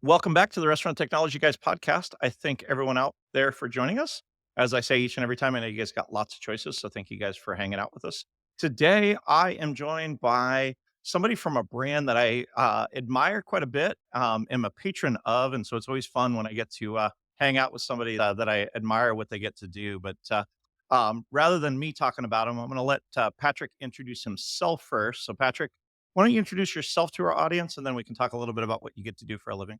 Welcome back to the Restaurant Technology Guys podcast. I thank everyone out there for joining us. As I say each and every time, I know you guys got lots of choices, so thank you guys for hanging out with us. Today, I am joined by somebody from a brand that I admire quite a bit, am a patron of, and so it's always fun when I get to hang out with somebody that I admire what they get to do. But rather than me talking about him, I'm going to let Patrick introduce himself first. So, Patrick, why don't you introduce yourself to our audience, and then we can talk a little bit about what you get to do for a living.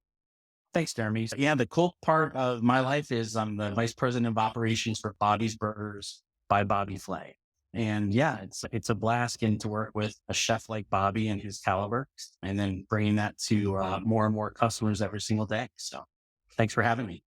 Thanks, Jeremy. Yeah, the cool part of my life is I'm the vice president of operations for Bobby's Burgers by Bobby Flay. And yeah, it's a blast getting to work with a chef like Bobby and his caliber, and then bringing that to more and more customers every single day. So, thanks for having me.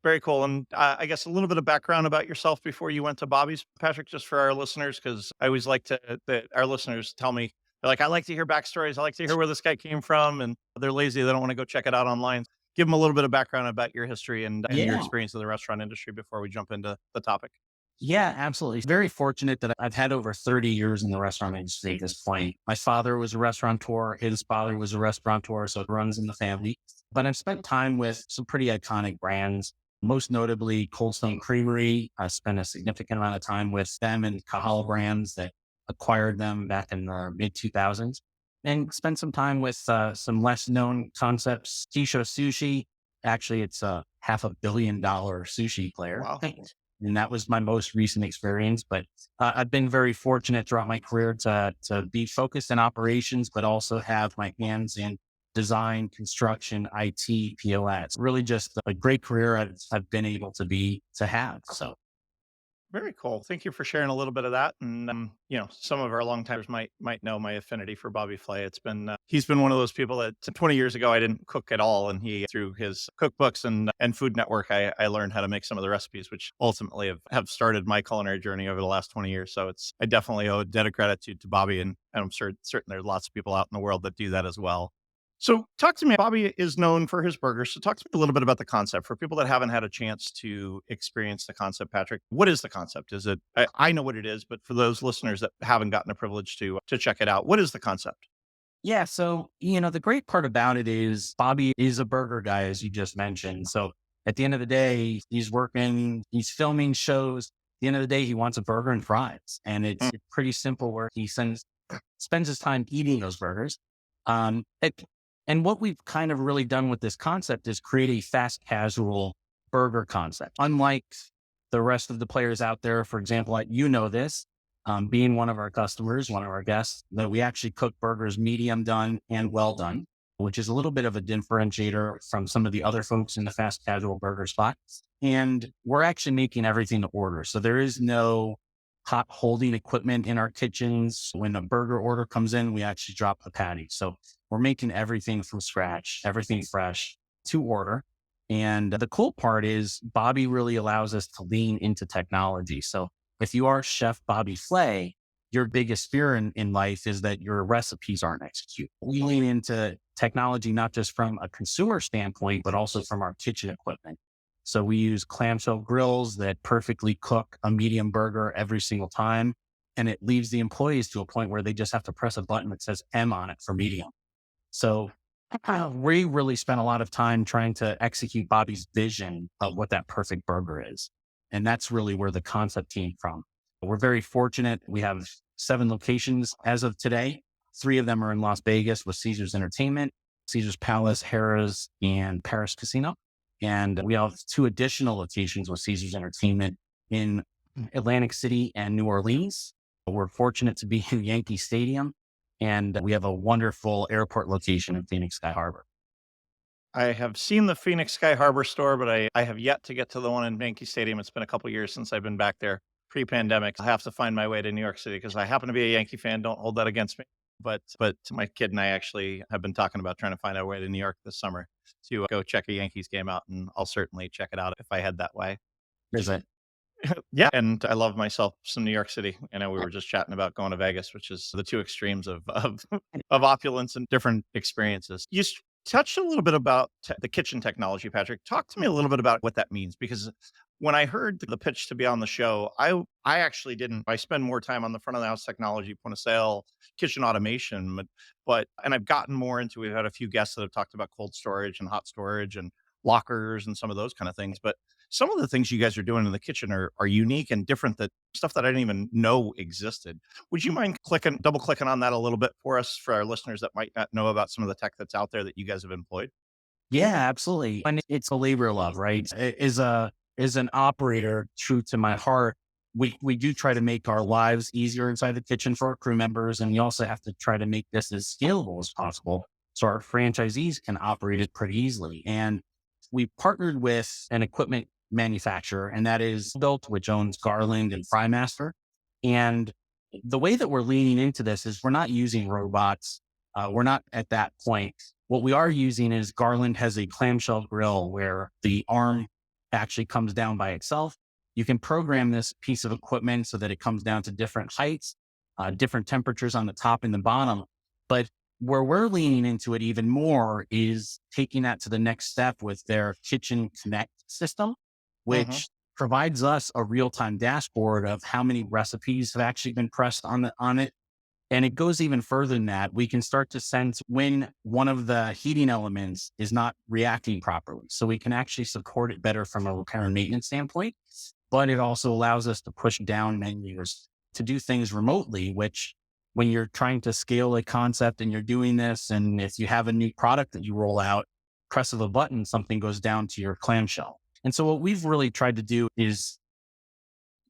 Very cool. And I guess a little bit of background about yourself before you went to Bobby's, Patrick, just for our listeners, because I always like to that our listeners tell me they're like, I like to hear backstories. I like to hear where this guy came from, and they're lazy. They don't want to go check it out online. Give them a little bit of background about your history and your Yeah. experience in the restaurant industry before we jump into the topic. Yeah, absolutely. Very fortunate that I've had over 30 years in the restaurant industry at this point. My father was a restaurateur. His father was a restaurateur, so it runs in the family. But I've spent time with some pretty iconic brands, most notably Cold Stone Creamery. I spent a significant amount of time with them and Kahala Brands that acquired them back in the mid 2000s. And spent some time with some less known concepts, Tisho Sushi. Actually, it's a $500 million sushi player. Wow. And that was my most recent experience. But I've been very fortunate throughout my career to be focused in operations, but also have my hands in design, construction, IT, POS. Really just a great career I've been able to have. So Very cool. Thank you for sharing a little bit of that. And some of our longtimers might know my affinity for Bobby Flay. It's been he's been one of those people that 20 years ago I didn't cook at all, and he through his cookbooks and Food Network I learned how to make some of the recipes, which ultimately have started my culinary journey over the last 20 years. So I definitely owe a debt of gratitude to Bobby, and I'm certain there's lots of people out in the world that do that as well. So talk to me. Bobby is known for his burgers. So talk to me a little bit about the concept for people that haven't had a chance to experience the concept, Patrick. What is the concept? Is it, I know what it is, but for those listeners that haven't gotten a privilege to check it out, what is the concept? yeah, so the great part about it is Bobby is a burger guy, as you just mentioned. So at the end of the day, he's working, he's filming shows. At the end of the day, he wants a burger and fries. And Mm, it's pretty simple where he spends his time eating those burgers. And what we've kind of really done with this concept is create a fast casual burger concept. Unlike the rest of the players out there, for example, this, being one of our customers, one of our guests, that we actually cook burgers medium done and well done, which is a little bit of a differentiator from some of the other folks in the fast casual burger spot. And we're actually making everything to order. So there is no hot holding equipment in our kitchens. When a burger order comes in, we actually drop the patty. So we're making everything from scratch, everything fresh to order. And the cool part is Bobby really allows us to lean into technology. So if you are Chef Bobby Flay, your biggest fear in life is that your recipes aren't executed. We lean into technology, not just from a consumer standpoint, but also from our kitchen equipment. So we use clamshell grills that perfectly cook a medium burger every single time. And it leaves the employees to a point where they just have to press a button that says M on it for medium. So we really spent a lot of time trying to execute Bobby's vision of what that perfect burger is. And that's really where the concept came from. We're very fortunate. We have 7 locations as of today. 3 of them are in Las Vegas with Caesars Entertainment, Caesars Palace, Harrah's, and Paris Casino. And we have 2 additional locations with Caesars Entertainment in Atlantic City and New Orleans. We're fortunate to be in Yankee Stadium, and we have a wonderful airport location in Phoenix Sky Harbor. I have seen the Phoenix Sky Harbor store, but I have yet to get to the one in Yankee Stadium. It's been a couple years since I've been back there pre-pandemic. I have to find my way to New York City because I happen to be a Yankee fan. Don't hold that against me. But my kid and I actually have been talking about trying to find our way to New York this summer to go check a Yankees game out, and I'll certainly check it out if I head that way. Is it? Yeah, and I love myself some New York City. I know we were just chatting about going to Vegas, which is the two extremes of of opulence and different experiences. Touched a little bit about the kitchen technology, Patrick. Talk to me a little bit about what that means, because When I heard the pitch to be on the show, I actually didn't. I spend more time on the front of the house technology, point of sale, kitchen automation, but and I've gotten more into. We've had a few guests that have talked about cold storage and hot storage and lockers and some of those kind of things. But some of the things you guys are doing in the kitchen are unique and different. That stuff that I didn't even know existed. Would you mind double clicking on that a little bit for us, for our listeners that might not know about some of the tech that's out there that you guys have employed? Yeah, absolutely. And it's a labor of love, right? As an operator, true to my heart, we do try to make our lives easier inside the kitchen for our crew members. And we also have to try to make this as scalable as possible so our franchisees can operate it pretty easily. And we partnered with an equipment manufacturer, and that is Built, which owns Garland and Frymaster. And the way that we're leaning into this is we're not using robots. We're not at that point. What we are using is Garland has a clamshell grill where the arm actually comes down by itself. You can program this piece of equipment so that it comes down to different heights, different temperatures on the top and the bottom. But where we're leaning into it even more is taking that to the next step with their Kitchen Connect system, Hmm. which provides us a real-time dashboard of how many recipes have actually been pressed on it. And it goes even further than that. We can start to sense when one of the heating elements is not reacting properly. So we can actually support it better from a repair and maintenance standpoint. But it also allows us to push down menus to do things remotely, which when you're trying to scale a concept and you're doing this, and if you have a new product that you roll out, press of a button, something goes down to your clamshell. And so what we've really tried to do is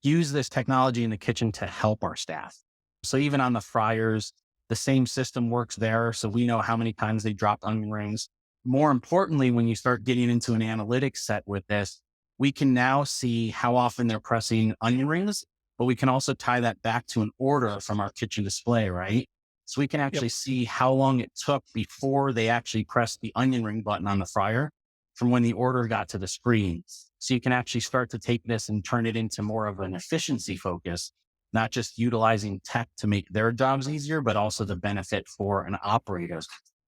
use this technology in the kitchen to help our staff. So even on the fryers, the same system works there. So we know how many times they dropped onion rings. More importantly, when you start getting into an analytics set with this, we can now see how often they're pressing onion rings, but we can also tie that back to an order from our kitchen display, right? So we can Yep. actually see how long it took before they actually pressed the onion ring button on the fryer from when the order got to the screen. So you can actually start to take this and turn it into more of an efficiency focus, not just utilizing tech to make their jobs easier, but also the benefit for an operator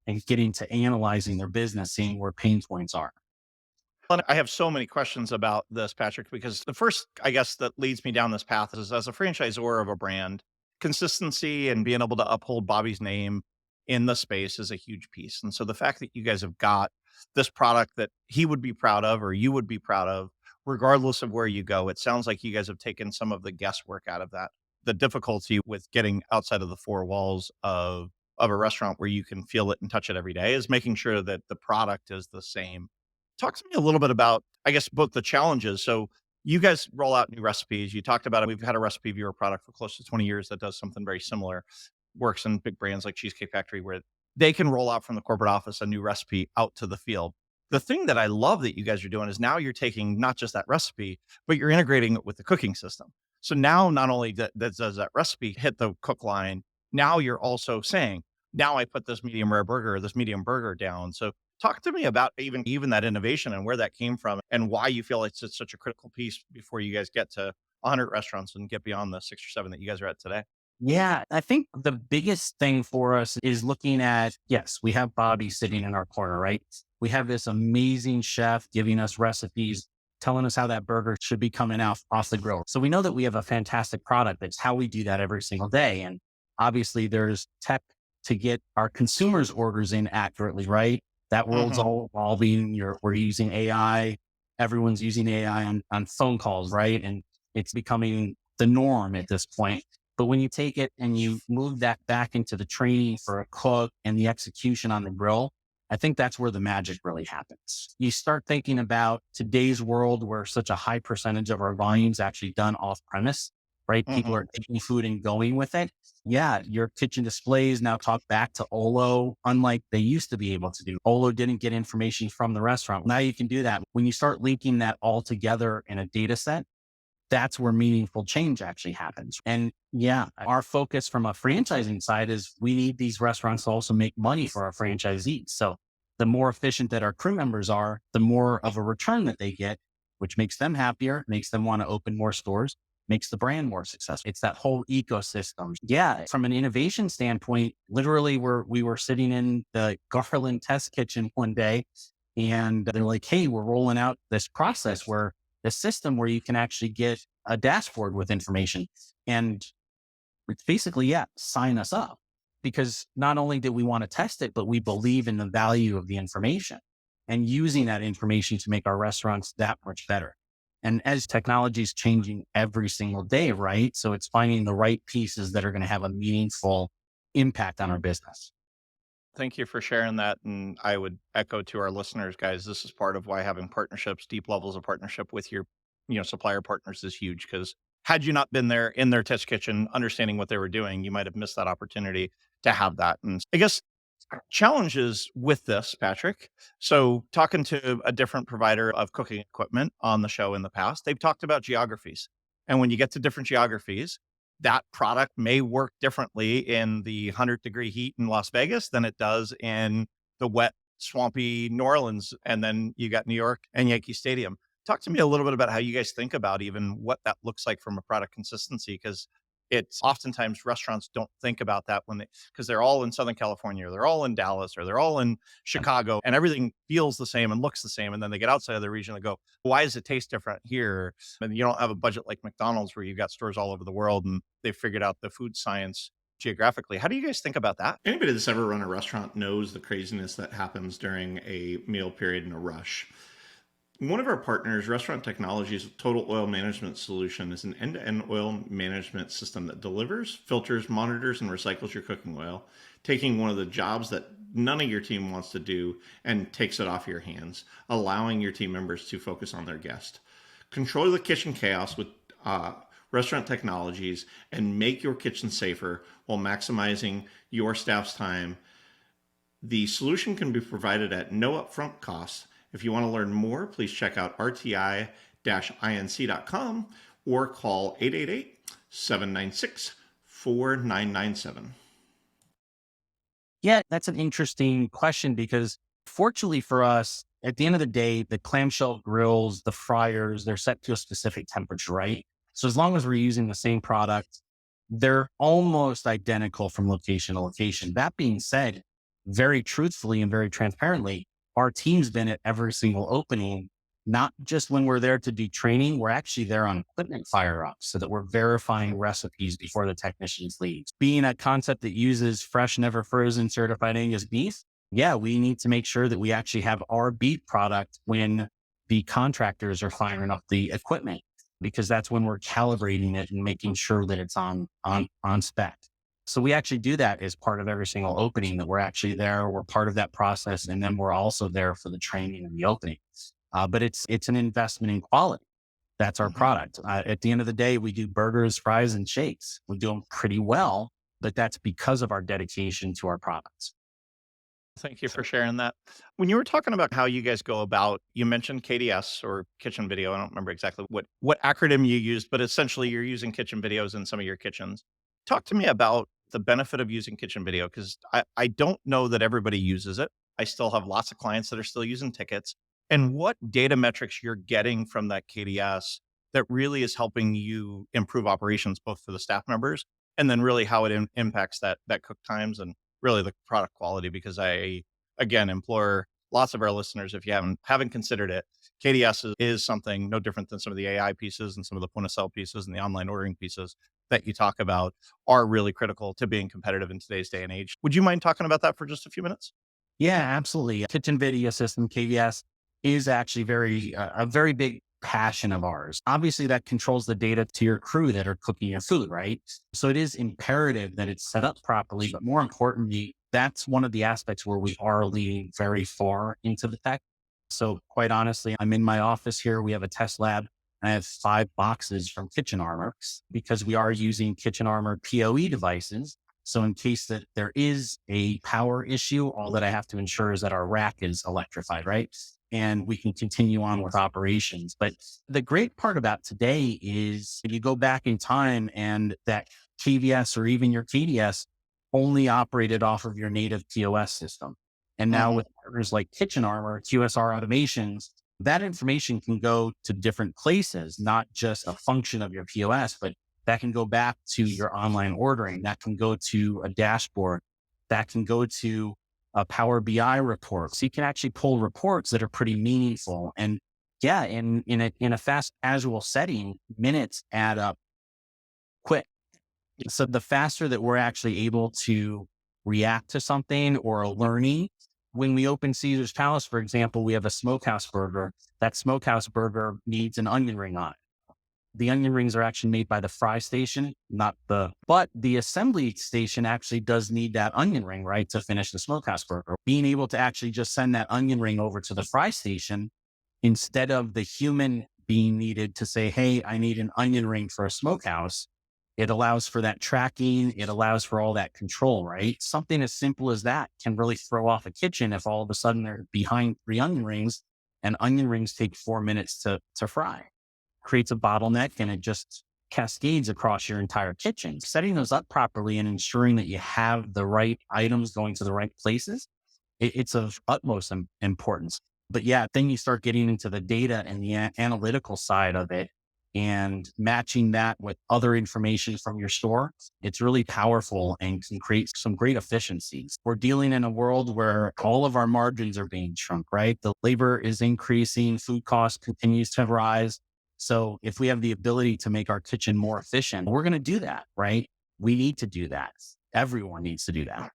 and getting to analyzing their business, seeing where pain points are. And I have so many questions about this, Patrick, because the first, I guess, that leads me down this path is as a franchisor of a brand, consistency and being able to uphold Bobby's name in the space is a huge piece. And so the fact that you guys have got this product that he would be proud of or you would be proud of, regardless of where you go, it sounds like you guys have taken some of the guesswork out of that. The difficulty with getting outside of the four walls of a restaurant where you can feel it and touch it every day is making sure that the product is the same. Talk to me a little bit about, I guess, both the challenges. So you guys roll out new recipes. You talked about it. We've had a recipe viewer product for close to 20 years that does something very similar. Works in big brands like Cheesecake Factory where they can roll out from the corporate office a new recipe out to the field. The thing that I love that you guys are doing is now you're taking not just that recipe, but you're integrating it with the cooking system. So now not only that does that recipe hit the cook line, now you're also saying, now I put this medium rare burger or this medium burger down. So talk to me about even that innovation and where that came from and why you feel it's such a critical piece before you guys get to 100 restaurants and get beyond the 6 or 7 that you guys are at today. Yeah, I think the biggest thing for us is looking at, yes, we have Bobby sitting in our corner, right? We have this amazing chef giving us recipes, telling us how that burger should be coming out off the grill. So we know that we have a fantastic product. That's how we do that every single day. And obviously there's tech to get our consumers' orders in accurately, right? That world's Mhm. all evolving. We're using AI. Everyone's using AI on phone calls, right? And it's becoming the norm at this point. But when you take it and you move that back into the training for a cook and the execution on the grill, I think that's where the magic really happens. You start thinking about today's world where such a high percentage of our volume is actually done off premise, right? People Mhm. are taking food and going with it. Yeah, your kitchen displays now talk back to Olo, unlike they used to be able to do. Olo didn't get information from the restaurant. Now you can do that. When you start linking that all together in a data set, that's where meaningful change actually happens. And yeah, our focus from a franchising side is we need these restaurants to also make money for our franchisees. So the more efficient that our crew members are, the more of a return that they get, which makes them happier, makes them want to open more stores, makes the brand more successful. It's that whole ecosystem. Yeah. From an innovation standpoint, literally we were sitting in the Garland test kitchen one day and they're like, hey, we're rolling out this process where a system where you can actually get a dashboard with information. And it's basically, yeah, sign us up. Because not only do we want to test it, but we believe in the value of the information and using that information to make our restaurants that much better. And as technology is changing every single day, right? So it's finding the right pieces that are going to have a meaningful impact on our business. Thank you for sharing that. And I would echo to our listeners, guys, this is part of why having partnerships, deep levels of partnership with your, supplier partners is huge. Because had you not been there in their test kitchen, understanding what they were doing, you might have missed that opportunity to have that. And I guess challenges with this, Patrick. So, talking to a different provider of cooking equipment on the show in the past, they've talked about geographies. And when you get to different geographies, that product may work differently in the 100-degree heat in Las Vegas than it does in the wet, swampy New Orleans. And then you got New York and Yankee Stadium. Talk to me a little bit about how you guys think about even what that looks like from a product consistency, because it's oftentimes restaurants don't think about that when because they're all in Southern California, or they're all in Dallas, or they're all in Chicago, and everything feels the same and looks the same. And then they get outside of the region and go, why does it taste different here? And you don't have a budget like McDonald's where you've got stores all over the world and they've figured out the food science geographically. How do you guys think about that? Anybody that's ever run a restaurant knows the craziness that happens during a meal period in a rush. One of our partners, Restaurant Technologies Total Oil Management Solution, is an end-to-end oil management system that delivers, filters, monitors, and recycles your cooking oil, taking one of the jobs that none of your team wants to do and takes it off your hands, allowing your team members to focus on their guest. Control the kitchen chaos with Restaurant Technologies and make your kitchen safer while maximizing your staff's time. The solution can be provided at no upfront cost. If you want to learn more, please check out rti-inc.com or call 888-796-4997. Yeah, that's an interesting question because fortunately for us, at the end of the day, the clamshell grills, the fryers, they're set to a specific temperature, right? So as long as we're using the same product, they're almost identical from location to location. That being said, very truthfully and very transparently, our team's been at every single opening, not just when we're there to do training, we're actually there on equipment fire ups so that we're verifying recipes before the technicians leave. Being a concept that uses fresh, never frozen certified Angus beef, yeah, we need to make sure that we actually have our beef product when the contractors are firing up the equipment, because that's when we're calibrating it and making sure that it's on spec. So we actually do that as part of every single opening, that we're actually there. We're part of that process. And then we're also there for the training and the opening. But it's an investment in quality. That's our product. At the end of the day, we do burgers, fries, and shakes. We do them pretty well, but that's because of our dedication to our products. Thank you for sharing that. When you were talking about how you guys go about, you mentioned KDS or kitchen video. I don't remember exactly what acronym you used, but essentially you're using kitchen videos in some of your kitchens. Talk to me about the benefit of using kitchen video, because I don't know that everybody uses it. I still have lots of clients that are still using tickets. And what data metrics you're getting from that KDS that really is helping you improve operations, both for the staff members and then really how it impacts that cook times and really the product quality. Because I, again, implore lots of our listeners, if you haven't considered it, KDS is something no different than some of the AI pieces and some of the point of sale pieces and the online ordering pieces that you talk about are really critical to being competitive in today's day and age. Would you mind talking about that for just a few minutes? Yeah, absolutely. Kitchen video system, KVS, is actually a very big passion of ours. Obviously, that controls the data to your crew that are cooking your food, right? So it is imperative that it's set up properly, but more importantly, that's one of the aspects where we are leading very far into the tech. So quite honestly, I'm in my office here. We have a test lab. I have 5 boxes from Kitchen Armor because we are using Kitchen Armor PoE devices. So in case that there is a power issue, all that I have to ensure is that our rack is electrified, right? And we can continue on with operations. But the great part about today is you go back in time and that KVS or even your KDS only operated off of your native POS system. And now with partners like Kitchen Armor, QSR automations, that information can go to different places, not just a function of your POS, but that can go back to your online ordering. That can go to a dashboard. That can go to a Power BI report. So you can actually pull reports that are pretty meaningful. And Yeah. And in a fast casual setting, minutes add up quick. So the faster that we're actually able to react to something or a learning, when we open Caesar's Palace, for example, we have a smokehouse burger. That smokehouse burger needs an onion ring on it. The onion rings are actually made by the fry station, but the assembly station actually does need that onion ring, right, to finish the smokehouse burger. Being able to actually just send that onion ring over to the fry station instead of the human being needed to say, hey, I need an onion ring for a smokehouse. It allows for that tracking. It allows for all that control, right? Something as simple as that can really throw off a kitchen if all of a sudden they're behind 3 onion rings and onion rings take 4 minutes to fry. Creates a bottleneck and it just cascades across your entire kitchen. Setting those up properly and ensuring that you have the right items going to the right places, it's of utmost importance. But yeah, then you start getting into the data and the analytical side of it and matching that with other information from your store. It's really powerful and can create some great efficiencies. We're dealing in a world where all of our margins are being shrunk, right? The labor is increasing, food costs continues to rise. So if we have the ability to make our kitchen more efficient, we're going to do that, right? We need to do that. Everyone needs to do that.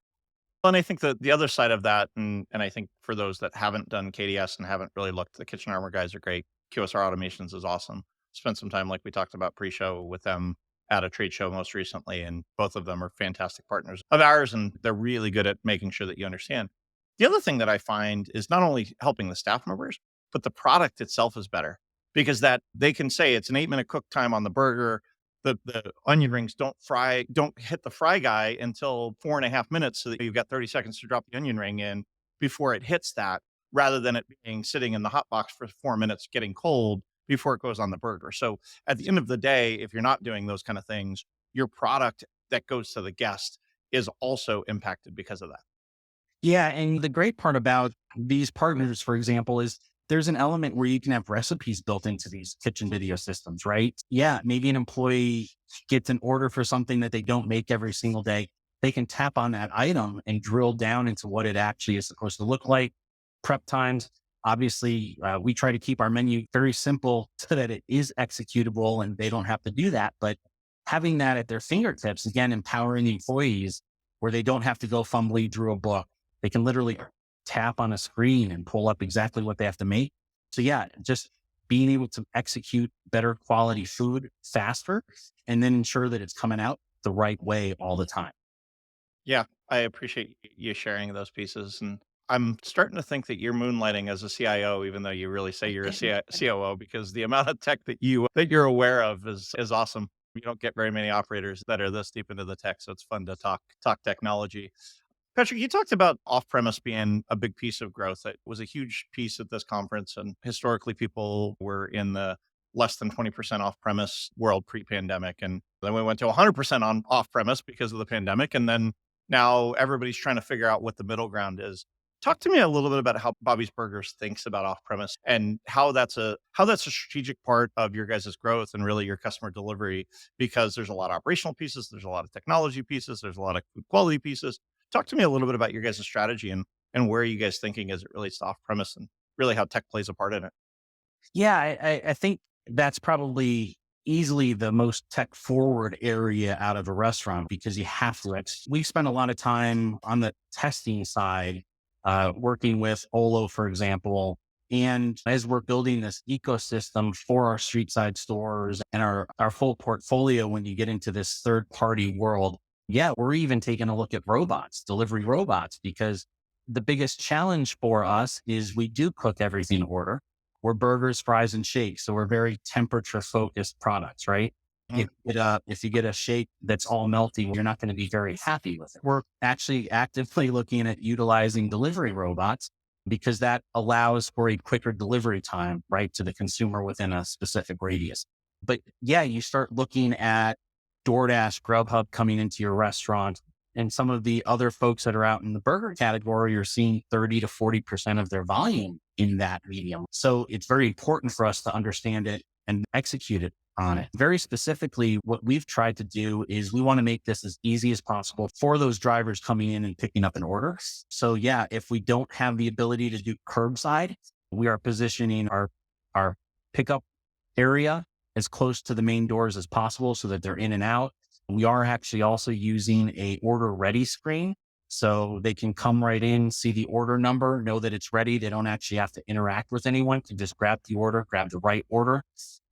And I think that the other side of that, and I think for those that haven't done KDS and haven't really looked, the Kitchen Armor guys are great. QSR Automations is awesome. Spent some time, like we talked about pre-show, with them at a trade show most recently, and both of them are fantastic partners of ours, and they're really good at making sure that you understand. The other thing that I find is not only helping the staff members, but the product itself is better because that they can say it's an 8-minute cook time on the burger. The onion rings don't hit the fry guy until 4.5 minutes, so that you've got 30 seconds to drop the onion ring in before it hits that, rather than it being sitting in the hot box for 4 minutes getting cold before it goes on the burger. So at the end of the day, if you're not doing those kind of things, your product that goes to the guest is also impacted because of that. Yeah. And the great part about these partners, for example, is there's an element where you can have recipes built into these kitchen video systems, right? Yeah. Maybe an employee gets an order for something that they don't make every single day. They can tap on that item and drill down into what it actually is supposed to look like. Prep times. Obviously, we try to keep our menu very simple so that it is executable and they don't have to do that. But having that at their fingertips, again, empowering the employees where they don't have to go fumbling through a book. They can literally tap on a screen and pull up exactly what they have to make. So yeah, just being able to execute better quality food faster and then ensure that it's coming out the right way all the time. Yeah, I appreciate you sharing those pieces. And I'm starting to think that you're moonlighting as a CIO, even though you really say you're a COO, because the amount of tech that you're aware of is awesome. You don't get very many operators that are this deep into the tech, so it's fun to talk technology. Patrick, you talked about off-premise being a big piece of growth. That was a huge piece at this conference, and historically, people were in the less than 20% off-premise world pre-pandemic, and then we went to 100% on off-premise because of the pandemic, and then now everybody's trying to figure out what the middle ground is. Talk to me a little bit about how Bobby's Burgers thinks about off-premise and how that's a strategic part of your guys' growth and really your customer delivery, because there's a lot of operational pieces, there's a lot of technology pieces, there's a lot of food quality pieces. Talk to me a little bit about your guys' strategy and where are you guys thinking as it relates to off-premise and really how tech plays a part in it. Yeah, I think that's probably easily the most tech forward area out of a restaurant because you have to. We spend a lot of time on the testing side, working with Olo, for example. And as we're building this ecosystem for our street side stores and our full portfolio, when you get into this third party world, yeah, we're even taking a look at robots, delivery robots, because the biggest challenge for us is we do cook everything to order. We're burgers, fries, and shakes. So we're very temperature focused products, right? Mhm. If you get a shake that's all melty, you're not going to be very happy with it. We're actually actively looking at utilizing delivery robots because that allows for a quicker delivery time, right, to the consumer within a specific radius. But yeah, you start looking at DoorDash, Grubhub coming into your restaurant, and some of the other folks that are out in the burger category are seeing 30 to 40% of their volume in that medium. So it's very important for us to understand it and execute it on it. Very specifically, what we've tried to do is we want to make this as easy as possible for those drivers coming in and picking up an order. So yeah, if we don't have the ability to do curbside, we are positioning our our pickup area as close to the main doors as possible so that they're in and out. We are actually also using a order ready screen. So they can come right in, see the order number, know that it's ready. They don't actually have to interact with anyone, can just grab the order, grab the right order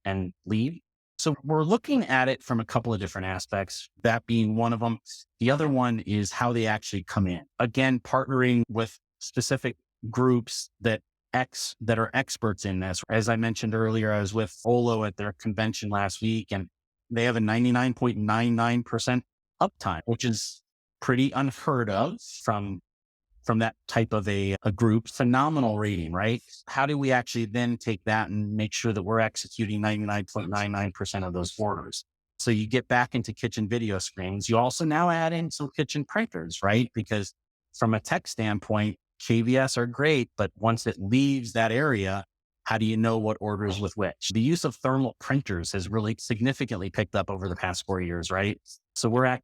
and leave. So we're looking at it from a couple of different aspects, that being one of them. The other one is how they actually come in. Again, partnering with specific groups that are experts in this. As I mentioned earlier, I was with Olo at their convention last week, and they have a 99.99% uptime, which is pretty unheard of from that type of a group. Phenomenal rating, right? How do we actually then take that and make sure that we're executing 99.99% of those orders? So you get back into kitchen video screens. You also now add in some kitchen printers, right? Because from a tech standpoint, KVS are great, but once it leaves that area, how do you know what orders with which? The use of thermal printers has really significantly picked up over the past 4 years, right? So we're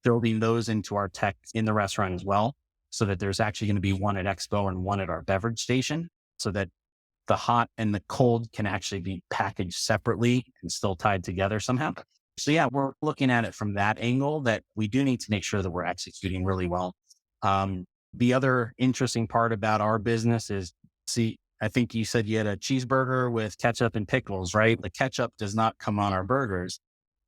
building those into our tech in the restaurant as well, so that there's actually going to be one at Expo and one at our beverage station, so that the hot and the cold can actually be packaged separately and still tied together somehow. So yeah, we're looking at it from that angle, that we do need to make sure that we're executing really well. The other interesting part about our business is, I think you said you had a cheeseburger with ketchup and pickles, right? The ketchup does not come on our burgers.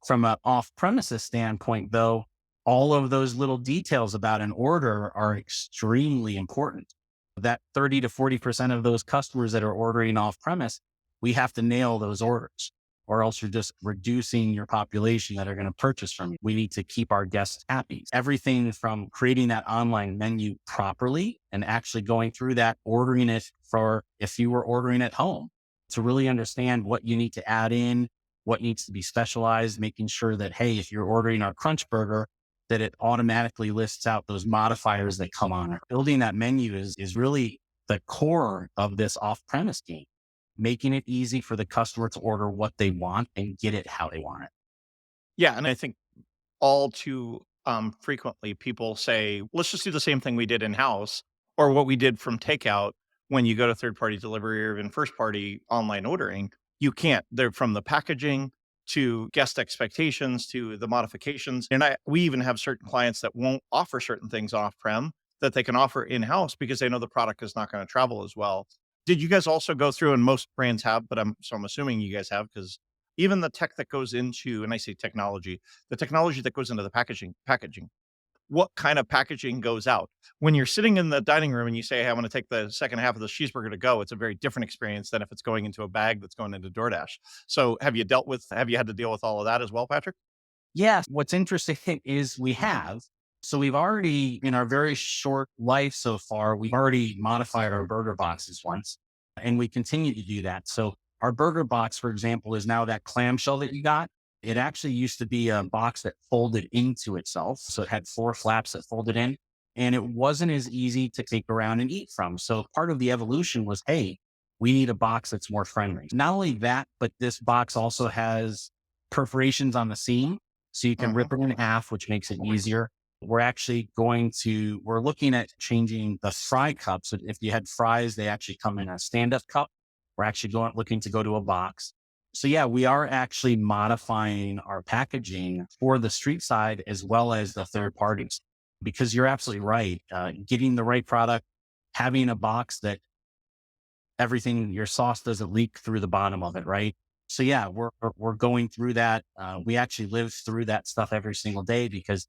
From an off-premises standpoint, though, all of those little details about an order are extremely important. That 30 to 40% of those customers that are ordering off-premise, we have to nail those orders, or else you're just reducing your population that are going to purchase from you. We need to keep our guests happy. Everything from creating that online menu properly and actually going through that, ordering it for if you were ordering at home, to really understand what you need to add in, what needs to be specialized, making sure that, hey, if you're ordering our crunch burger, that it automatically lists out those modifiers that come on it. Building that menu is really the core of this off-premise game, making it easy for the customer to order what they want and get it how they want it. Yeah, and I think all too frequently people say, let's just do the same thing we did in house or what we did from takeout. When you go to third party delivery or even first party online ordering, you can't. They're from the packaging to guest expectations to the modifications. And we even have certain clients that won't offer certain things off prem that they can offer in house because they know the product is not going to travel as well. Did you guys also go through, and most brands have, but I'm assuming you guys have, because even the tech that goes into, and I say technology, the technology that goes into the packaging, what kind of packaging goes out? When you're sitting in the dining room and you say, "Hey, I want to take the second half of the cheeseburger to go," it's a very different experience than if it's going into a bag that's going into DoorDash. So have you had to deal with all of that as well, Patrick? Yeah. What's interesting is we've already, in our very short life so far, we've already modified our burger boxes once, and we continue to do that. So our burger box, for example, is now that clamshell that you got. It actually used to be a box that folded into itself. So it had 4 flaps that folded in, and it wasn't as easy to take around and eat from. So part of the evolution was, hey, we need a box that's more friendly. Not only that, but this box also has perforations on the seam. So you can Mhm. rip it in half, which makes it easier. We're looking at changing the fry cups. So if you had fries, they actually come in a stand-up cup. We're actually looking to go to a box. So yeah, we are actually modifying our packaging for the street side as well as the third parties, because you're absolutely right. Getting the right product, having a box that your sauce doesn't leak through the bottom of it, right? So yeah, we're going through that. We actually live through that stuff every single day, because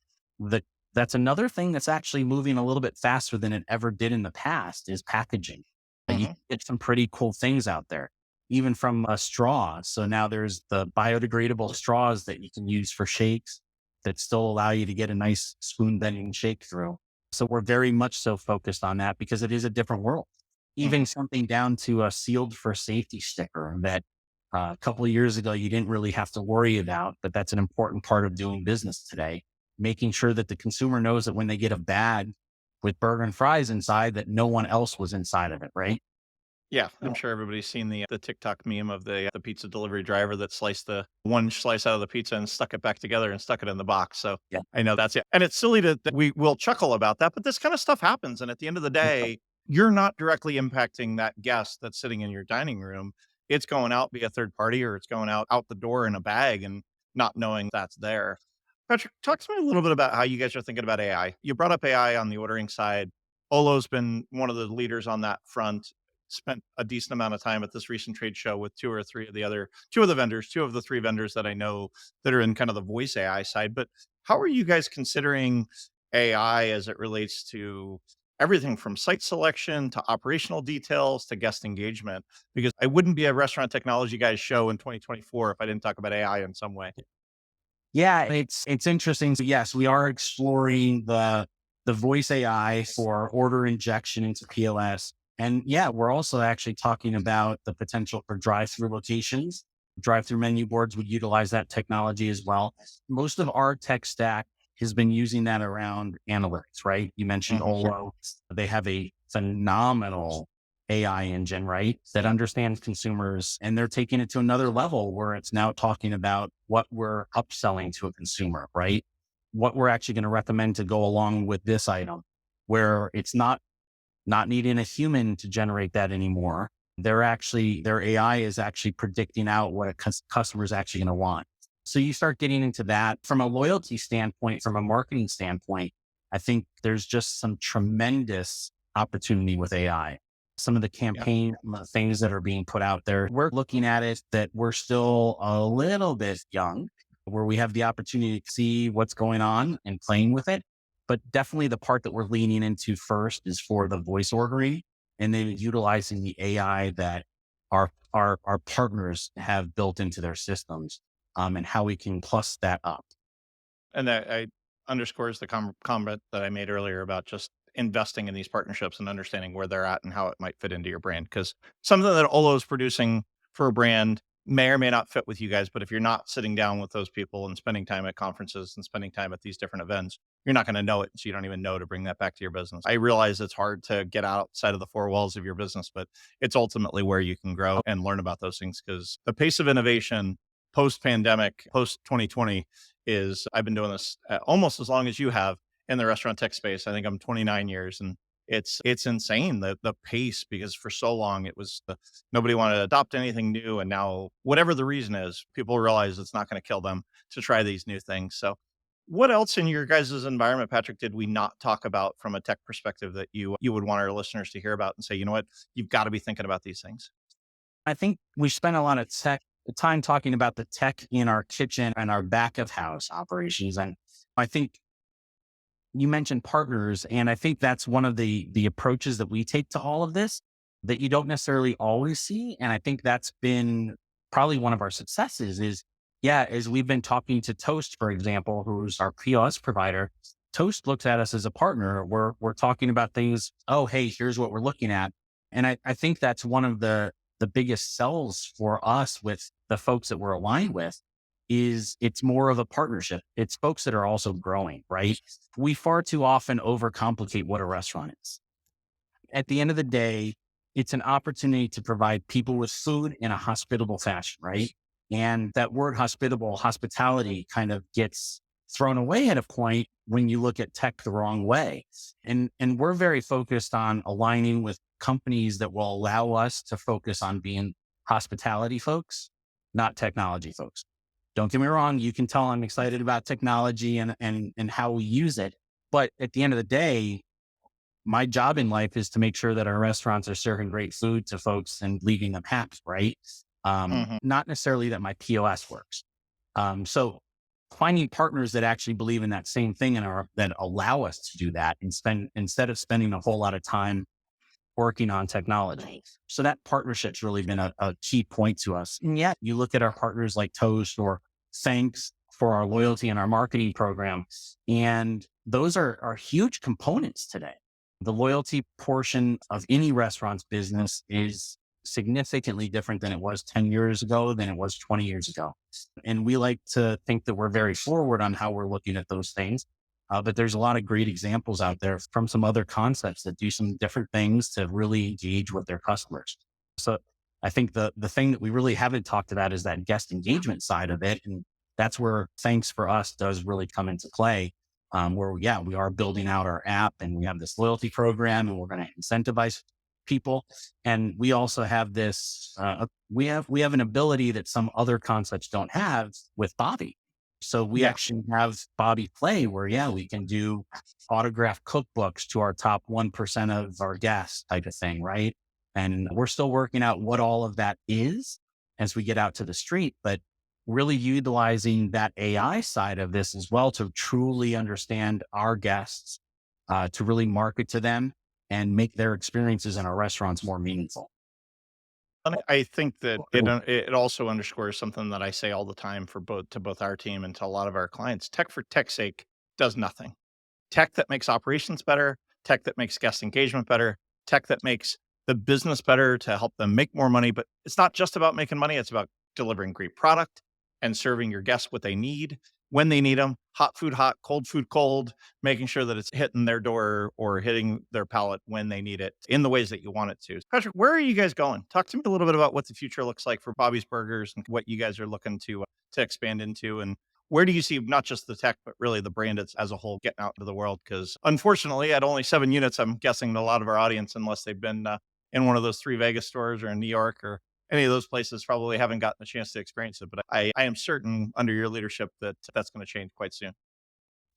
that's another thing that's actually moving a little bit faster than it ever did in the past is packaging. You Mhm. get some pretty cool things out there, even from a straw. So now there's the biodegradable straws that you can use for shakes that still allow you to get a nice spoon bending shake through. So we're very much so focused on that because it is a different world. Even Mhm. something down to a sealed for safety sticker that a couple of years ago you didn't really have to worry about, but that's an important part of doing business today. Making sure that the consumer knows that when they get a bag with burger and fries inside, that no one else was inside of it, right? Yeah, I'm sure everybody's seen the TikTok meme of the pizza delivery driver that sliced the one slice out of the pizza and stuck it back together and stuck it in the box. So Yeah. I know that's it. And it's silly that we will chuckle about that, but this kind of stuff happens. And at the end of the day, you're not directly impacting that guest that's sitting in your dining room. it's going out via third party or it's going out the door in a bag and not knowing that's there. Patrick, talk to me a little bit about how you guys are thinking about AI. You brought up AI on the ordering side. Olo's been one of the leaders on that front. Spent a decent amount of time at this recent trade show with two of the three vendors that I know that are in kind of the voice AI side. But how are you guys considering AI as it relates to everything from site selection to operational details to guest engagement? Because I wouldn't be a restaurant technology guys show in 2024 if I didn't talk about AI in some way. Yeah, it's interesting. So yes, we are exploring the voice AI for order injection into POS. And yeah, we're also actually talking about the potential for drive-through locations. Drive-through menu boards would utilize that technology as well. Most of our tech stack has been using that around analytics, right? You mentioned Mhm. Olo. They have a phenomenal AI engine, right? That understands consumers, and they're taking it to another level where it's now talking about what we're upselling to a consumer, right? What we're actually going to recommend to go along with this item, where it's not needing a human to generate that anymore. Their AI is actually predicting out what a customer is actually going to want. So you start getting into that from a loyalty standpoint, from a marketing standpoint. I think there's just some tremendous opportunity with AI. Some of the Yeah. campaign things that are being put out there, we're looking at it that we're still a little bit young, where we have the opportunity to see what's going on and playing with it. But definitely the part that we're leaning into first is for the voice ordering and then utilizing the AI that our partners have built into their systems, and how we can plus that up. And that I underscores the comment that I made earlier about just investing in these partnerships and understanding where they're at and how it might fit into your brand. Because something that Olo is producing for a brand may or may not fit with you guys, but if you're not sitting down with those people and spending time at conferences and spending time at these different events, you're not going to know it. So you don't even know to bring that back to your business. I realize it's hard to get outside of the four walls of your business, but it's ultimately where you can grow and learn about those things because the pace of innovation post pandemic, post 2020 is I've been doing this almost as long as you have in the restaurant tech space. I think I'm 29 years, and it's insane the pace because for so long it was nobody wanted to adopt anything new, and now whatever the reason is, people realize it's not going to kill them to try these new things. So, what else in your guys' environment, Patrick, did we not talk about from a tech perspective that you would want our listeners to hear about and say, you know what, you've got to be thinking about these things? I think we spent a lot of time talking about the tech in our kitchen and our back of house operations. And I think you mentioned partners, and I think that's one of the approaches that we take to all of this that you don't necessarily always see. And I think that's been probably one of our successes is, yeah, as we've been talking to Toast, for example, who's our POS provider. Toast looks at us as a partner. We're talking about things. Oh, hey, here's what we're looking at. And I think that's one of the biggest sells for us with the folks that we're aligned with is it's more of a partnership. It's folks that are also growing, right? We far too often overcomplicate what a restaurant is. At the end of the day, it's an opportunity to provide people with food in a hospitable fashion, right? And that word hospitable, hospitality kind of gets thrown away at a point when you look at tech the wrong way. And we're very focused on aligning with companies that will allow us to focus on being hospitality folks, not technology folks. Don't get me wrong, you can tell I'm excited about technology and how we use it. But at the end of the day, my job in life is to make sure that our restaurants are serving great food to folks and leaving them happy, right? Mhm. Not necessarily that my POS works. So finding partners that actually believe in that same thing and are that allow us to do that and instead of spending a whole lot of time working on technology. So that partnership's really been a key point to us. And yet you look at our partners like Toast or Thanks for our loyalty and our marketing program. And those are huge components today. The loyalty portion of any restaurant's business is significantly different than it was 10 years ago, than it was 20 years ago. And we like to think that we're very forward on how we're looking at those things. But there's a lot of great examples out there from some other concepts that do some different things to really engage with their customers. So I think the thing that we really haven't talked about is that guest engagement side of it. And that's where Thanks for Us does really come into play. Where, yeah, we are building out our app and we have this loyalty program and we're going to incentivize people. And we also have this, we have an ability that some other concepts don't have with Bobby. So we Yeah. actually have Bobby Flay where, yeah, we can do autographed cookbooks to our top 1% of our guests type of thing. Right. And we're still working out what all of that is as we get out to the street, but really utilizing that AI side of this as well to truly understand our guests, to really market to them and make their experiences in our restaurants more meaningful. And I think that it also underscores something that I say all the time for both our team and to a lot of our clients. Tech for tech's sake does nothing. Tech that makes operations better, tech that makes guest engagement better, tech that makes the business better to help them make more money. But it's not just about making money, it's about delivering great product and serving your guests what they need when they need them. Hot food cold, making sure that it's hitting their door or hitting their palate when they need it in the ways that you want it to. Patrick, where are you guys going? Talk to me a little bit about what the future looks like for Bobby's Burgers and what you guys are looking to expand into, and where do you see not just the tech, but really the brand as a whole getting out into the world? Because unfortunately, at only 7 units, I'm guessing a lot of our audience, unless they've been in one of those 3 Vegas stores or in New York or any of those places, probably haven't gotten a chance to experience it. But I am certain under your leadership that that's going to change quite soon.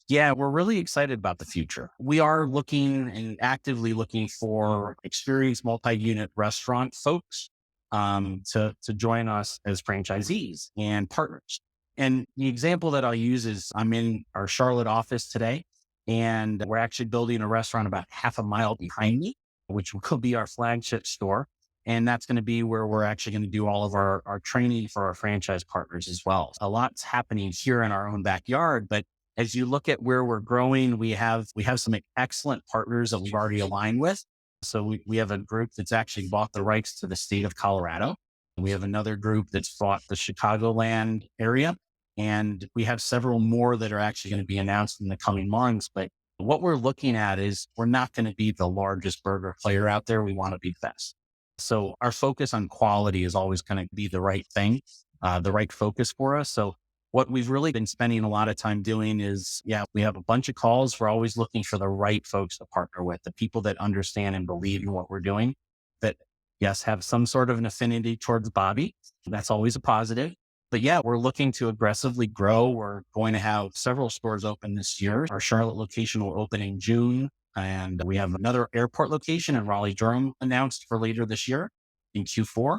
Yeah, we're really excited about the future. We are looking and actively looking for experienced multi-unit restaurant folks, to join us as franchisees and partners. And the example that I'll use is I'm in our Charlotte office today, and we're actually building a restaurant about half a mile behind me, which will be our flagship store. And that's going to be where we're actually going to do all of our training for our franchise partners as well. A lot's happening here in our own backyard, but as you look at where we're growing, we have some excellent partners that we've already aligned with. So we have a group that's actually bought the rights to the state of Colorado. We have another group that's bought the Chicagoland area. And we have several more that are actually going to be announced in the coming months. But what we're looking at is we're not going to be the largest burger player out there. We want to be the best. So our focus on quality is always going to be the right thing, the right focus for us. So what we've really been spending a lot of time doing is, yeah, we have a bunch of calls. We're always looking for the right folks to partner with, the people that understand and believe in what we're doing, that, yes, have some sort of an affinity towards Bobby. That's always a positive. But yeah, we're looking to aggressively grow. We're going to have several stores open this year. Our Charlotte location will open in June. And we have another airport location in Raleigh-Durham announced for later this year in Q4.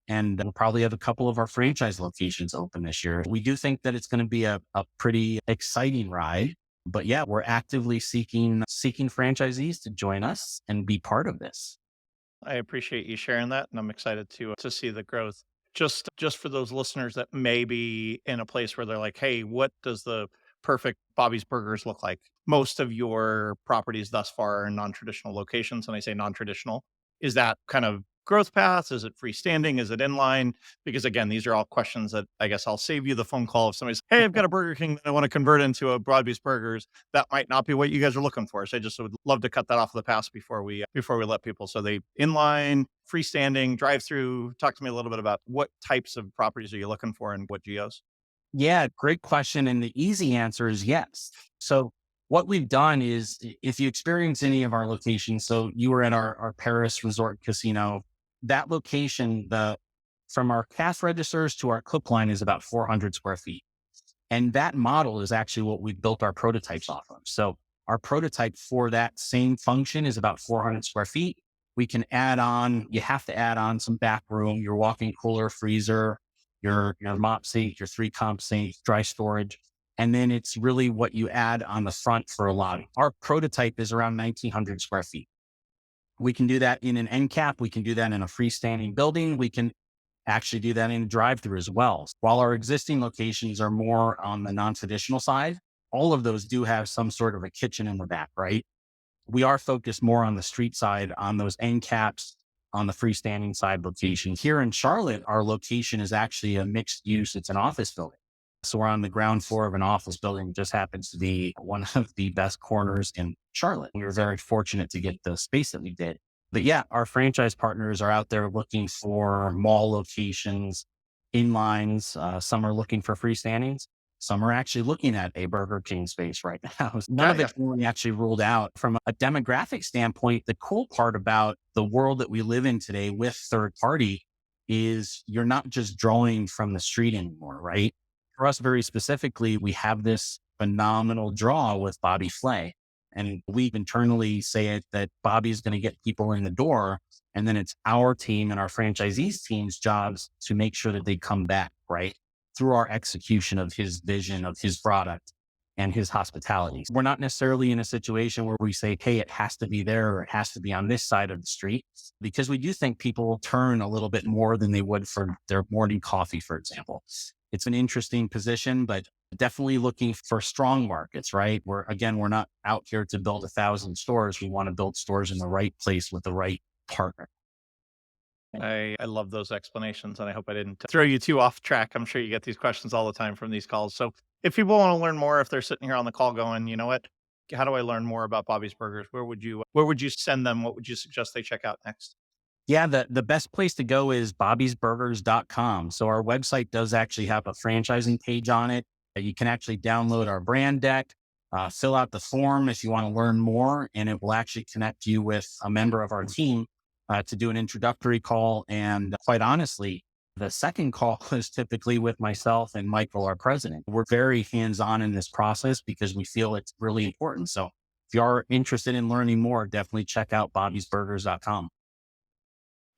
And we'll probably have a couple of our franchise locations open this year. We do think that it's going to be a pretty exciting ride. But yeah, we're actively seeking franchisees to join us and be part of this. I appreciate you sharing that, and I'm excited to see the growth. Just for those listeners that may be in a place where they're like, "Hey, what does the perfect Bobby's Burgers look like?" Most of your properties thus far are in non-traditional locations, and I say non-traditional. Is that kind of growth paths? Is it freestanding? Is it inline? Because again, these are all questions that I guess I'll save you the phone call if somebody's, "Hey, I've got a Burger King that I want to convert into a Bobby's Burgers." That might not be what you guys are looking for. So I just would love to cut that off of the pass before we let people. So they inline, freestanding, drive through. Talk to me a little bit about what types of properties are you looking for and what geos? Yeah, great question. And the easy answer is yes. So what we've done is if you experience any of our locations, so you were at our Paris Resort Casino, that location, from our cash registers to our cook line is about 400 square feet. And that model is actually what we built our prototypes off of. So our prototype for that same function is about 400 square feet. We can you have to add on some back room, your walk-in cooler, freezer, your mop sink, your 3 comp sink, dry storage. And then it's really what you add on the front for a lobby. Our prototype is around 1,900 square feet. We can do that in an end cap. We can do that in a freestanding building. We can actually do that in a drive-through as well. While our existing locations are more on the non-traditional side, all of those do have some sort of a kitchen in the back, right? We are focused more on the street side, on those end caps, on the freestanding side location. Here in Charlotte, our location is actually a mixed use. It's an office building. So we're on the ground floor of an office building. It just happens to be one of the best corners in Charlotte. We were very fortunate to get the space that we did. But yeah, our franchise partners are out there looking for mall locations, inlines. Some are looking for freestandings. Some are actually looking at a Burger King space right now. None Yeah, of yeah. it's really actually ruled out. From a demographic standpoint, the cool part about the world that we live in today with third party is you're not just drawing from the street anymore, right? For us, very specifically, we have this phenomenal draw with Bobby Flay. And we internally say it that Bobby's going to get people in the door. And then it's our team and our franchisees team's jobs to make sure that they come back, right? Through our execution of his vision of his product and his hospitality. We're not necessarily in a situation where we say, hey, it has to be there or it has to be on this side of the street, because we do think people turn a little bit more than they would for their morning coffee, for example. It's an interesting position, but definitely looking for strong markets, right? We're not out here to build 1,000 stores. We want to build stores in the right place with the right partner. I love those explanations, and I hope I didn't throw you too off track. I'm sure you get these questions all the time from these calls. So if people want to learn more, if they're sitting here on the call going, you know what, how do I learn more about Bobby's Burgers? Where would you send them? What would you suggest they check out next? Yeah, the best place to go is bobbysburgers.com. So our website does actually have a franchising page on it. You can actually download our brand deck, fill out the form if you want to learn more, and it will actually connect you with a member of our team to do an introductory call. And quite honestly, the second call is typically with myself and Michael, our president. We're very hands-on in this process because we feel it's really important. So if you are interested in learning more, definitely check out bobbysburgers.com.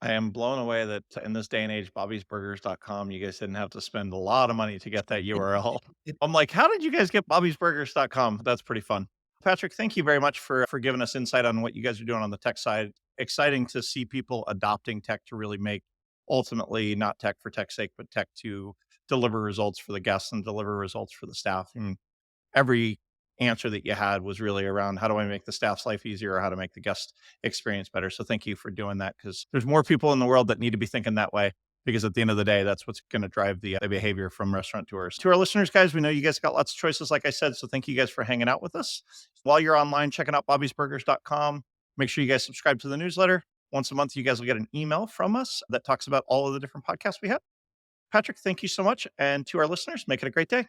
I am blown away that in this day and age, bobbysburgers.com, you guys didn't have to spend a lot of money to get that URL. I'm like, how did you guys get bobbysburgers.com? That's pretty fun. Patrick, thank you very much for giving us insight on what you guys are doing on the tech side. Exciting to see people adopting tech to really make ultimately not tech for tech's sake, but tech to deliver results for the guests and deliver results for the staff. And every answer that you had was really around how do I make the staff's life easier or how to make the guest experience better. So thank you for doing that, because there's more people in the world that need to be thinking that way, because at the end of the day, that's what's going to drive the behavior from restaurateurs. To our listeners, guys, we know you guys got lots of choices, like I said. So thank you guys for hanging out with us. While you're online checking out bobbysburgers.com, make sure you guys subscribe to the newsletter. Once a month, you guys will get an email from us that talks about all of the different podcasts we have. Patrick, thank you so much. And to our listeners, make it a great day.